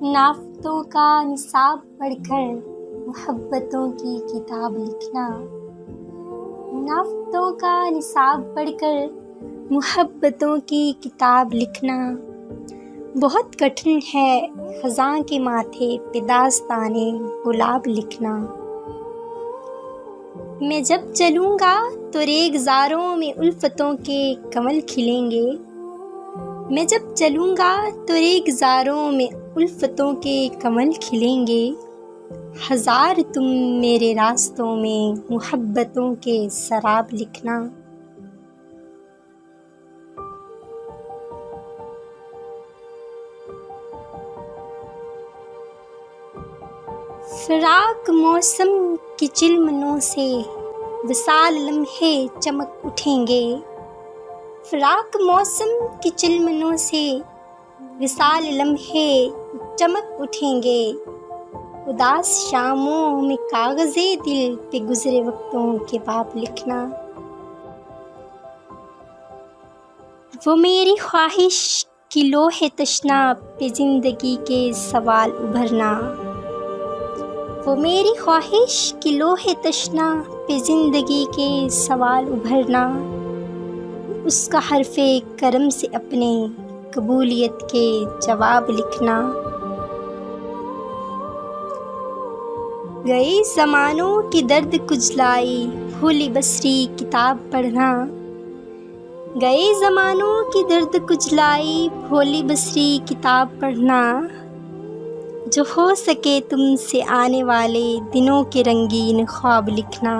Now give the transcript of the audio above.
नाफ्तों का निसाब पढ़कर मोहब्बतों की किताब लिखना। नाफ्तों का निसाब पढ़कर मोहब्बतों की किताब लिखना बहुत कठिन है। ख़ज़ां के माथे पे दास्ताने गुलाब लिखना। मैं जब चलूँगा तो रेगज़ारों में उल्फ़तों के कमल खिलेंगे। मैं जब चलूँगा तो रेगज़ारों में उल्फ़तों के कमल खिलेंगे। हज़ार तुम मेरे रास्तों में मोहब्बतों के सराब लिखना। फ़िराक मौसम की चिलमनों से विसाल लम्हे चमक उठेंगे। फ़िराक मौसम की चिलमनों से विसाल लम्हे चमक उठेंगे। उदास शामों में कागज़े दिल पे गुज़रे वक्तों के बाब लिखना। वो मेरी ख्वाहिश की लोहे तशना पे ज़िंदगी के सवाल उभरना। वो मेरी ख्वाहिश की लोहे तशना पे ज़िंदगी के सवाल उभरना। उसका हरफ़े करम से अपने कबूलियत के जवाब लिखना। गए ज़मानों की दर्द कुचलाई भूली बसरी किताब पढ़ना। गए ज़मानों की दर्द कुचलाई भोली बसरी किताब पढ़ना। जो हो सके तुमसे आने वाले दिनों के रंगीन ख्वाब लिखना।